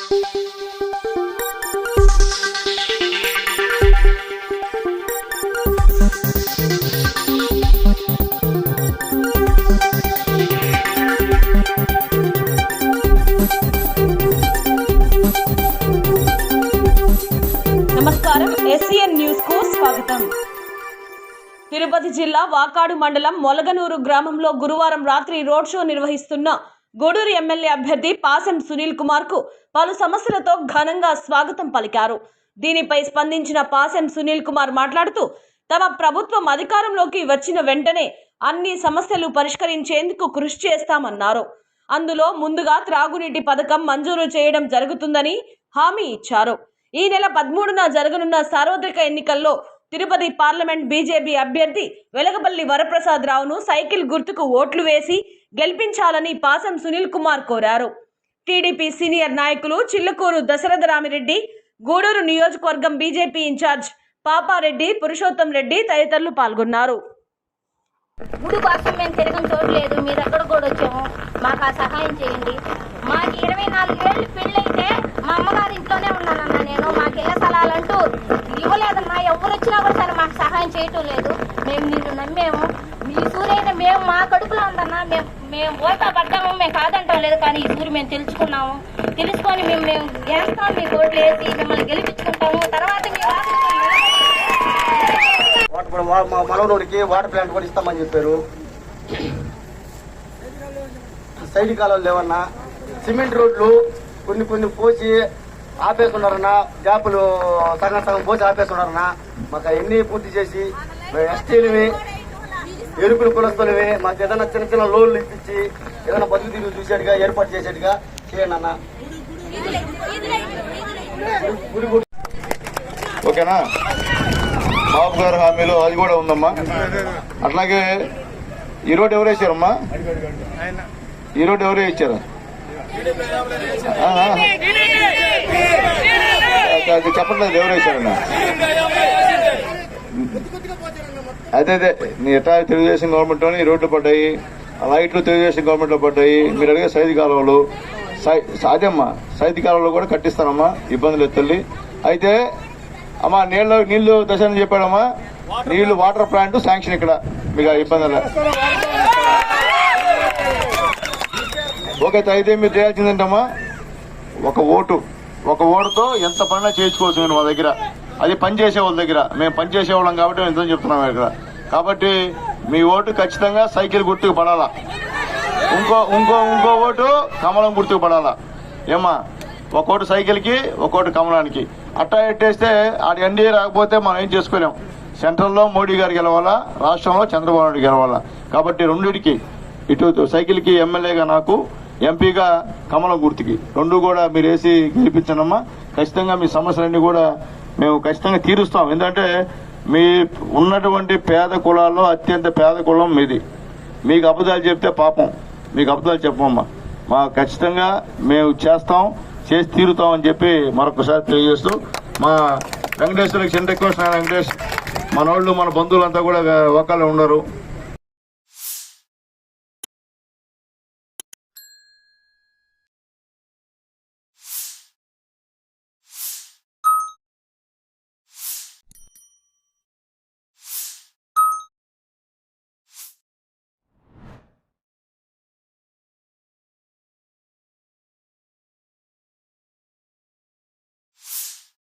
నమస్కారం, SCN news కు స్వాగతం. తిరుపతి జిల్లా వాకాడు మండలం మొలగనూరు గ్రామంలో గురువారం రాత్రి రోడ్ షో నిర్వహిస్తున్న గూడూరు ఎమ్మెల్యే అభ్యర్థి పాసెం సునీల్ కుమార్ కు పలు సమస్యలతో ఘనంగా స్వాగతం పలికారు. దీనిపై స్పందించిన పాసెం సునీల్ కుమార్ మాట్లాడుతూ తమ ప్రభుత్వం అధికారంలోకి వచ్చిన వెంటనే అన్ని సమస్యలు పరిష్కరించేందుకు కృషి చేస్తామన్నారు. అందులో ముందుగా త్రాగునీటి పథకం మంజూరు చేయడం జరుగుతుందని హామీ ఇచ్చారు. ఈ నెల 13న జరగనున్న సార్వత్రిక ఎన్నికల్లో తిరుపతి పార్లమెంట్ బీజేపీ అభ్యర్థి వెలగపల్లి వరప్రసాద్ రావును సైకిల్ గుర్తుకు ఓట్లు వేసి గెలిపించాలని పాసెం సునీల్ కుమార్ కోరారు. టీడీపీ సీనియర్ నాయకులు చిల్లకూరు దశరథరామిరెడ్డి, గూడూరు నియోజకవర్గం బీజేపీ ఇన్ఛార్జ్ పాపారెడ్డి, పురుషోత్తం రెడ్డి తదితరులు పాల్గొన్నారు. గుడి కోసం మేము తిరగం చూడలేదు, మీ దగ్గర కూడా వచ్చాము, మాకు ఆ సహాయం చేయండి. మాకు 24 ఏళ్ళు పెళ్ళైతే మా అమ్మగారి ఇంట్లోనే ఉన్నానన్న నేను. మాకు ఇళ్ల స్థలాలంటూ ఇవ్వలేదన్నా, ఎవరు వచ్చినా కూడా సరే మాకు సహాయం చేయటం లేదు. మేము నిన్ను నమ్మేము, మీ సూర్యైనా మేము మా కడుపులో ఉందన్నా, మేము ఓటా పడ్డాము, మేము కాదంటాం లేదు. కానీ ఈ సూర్యు మేము తెలుసుకున్నాము, తెలుసుకొని మేము వేస్తాం, మీ ఓట్లు వేసి మిమ్మల్ని గెలిపించుకుంటాము. తర్వాత మా మనవడికి వాటర్ ప్లాంట్ కూడా ఇస్తామని చెప్పారు. సైడ్ కాలువలు లేవన్నా, సిమెంట్ రోడ్లు కొన్ని పోసి ఆపేస్తున్నారన్నా, గ్యాపులు సగం పోసి ఆపేస్తున్నారన్నా. మాకు ఎన్ని పూర్తి చేసి ఎస్టీలవి, ఎరుకులు కులస్తులవి మాకు ఏదైనా చిన్న లోన్లు ఇప్పించి ఏదైనా బతుకు తీరు చూసేట్టుగా ఏర్పాటు చేసేట్టుగా చేయండి అన్న. ఓకేనా? బాబు గారు హామీలో అది కూడా ఉందమ్మా. అట్లాగే ఈ రోడ్డు ఎవరు వేసారమ్మా? ఈ రోడ్డు ఎవరు ఇచ్చారు? అది చెప్పట్లేదు, ఎవరు వేసారన్నా? అదే నీ ఎట్లా తెలుగుదేశం గవర్నమెంట్ లోనే ఈ రోడ్లు పడ్డాయి, లైట్లు తెలుగుదేశం గవర్నమెంట్ లో పడ్డాయి. మీరు అడిగే సైది కాలువలు అదేమ్మా, సైది కాలువలు కూడా కట్టిస్తానమ్మా, ఇబ్బంది లేదు తల్లి. అయితే అమ్మా నీళ్లు దశ అని చెప్పాడమ్మా, నీళ్లు వాటర్ ప్లాంట్ శాంక్షన్ ఇక్కడ మీకు ఇబ్బంది. ఓకే, అయితే మీరు చేయాల్సిందంటమ్మా ఒక ఓటుతో ఎంత పనినా చేయించుకోవచ్చు నేను మా దగ్గర. అది పనిచేసే వాళ్ళ దగ్గర, మేము పనిచేసే వాళ్ళం కాబట్టి మేము ఎంత చెప్తున్నాం ఇక్కడ. కాబట్టి మీ ఓటు ఖచ్చితంగా సైకిల్ గుర్తుకు పడాలా, ఇంకో ఓటు కమలం గుర్తుకు పడాలా. ఏమ్మా, ఒక ఓటు సైకిల్కి, ఒక ఓటు కమలానికి. అట్టా ఎట్టేస్తే ఆడి ఎన్డీఏ రాకపోతే మనం ఏం చేసుకోలేం. సెంట్రల్లో మోడీ గారు గెలవాలా, రాష్ట్రంలో చంద్రబాబు నాయుడు గెలవాలా. కాబట్టి రెండింటికి, ఇటు సైకిల్కి ఎమ్మెల్యేగా నాకు, ఎంపీగా కమలం గుర్తుకి, రెండు కూడా మీరు వేసి గెలిపించనమ్మా. ఖచ్చితంగా మీ సమస్యలన్నీ కూడా మేము ఖచ్చితంగా తీరుస్తాం. ఎందుకంటే మీ ఉన్నటువంటి పేద కులాల్లో అత్యంత పేద కులం మీది. మీకు అబద్ధాలు చెప్తే పాపం, మీకు అబద్ధాలు చెప్పమ్మా. మా ఖచ్చితంగా మేము చేసి తీరుతాం అని చెప్పి మరొకసారి తెలియజేస్తూ, మా వెంకటేశ్వరకి చిన్న రిక్వెస్ట్, వెంకటేష్ మనోళ్ళు మన బంధువులంతా కూడా ఒకళ్ళు ఉన్నారు.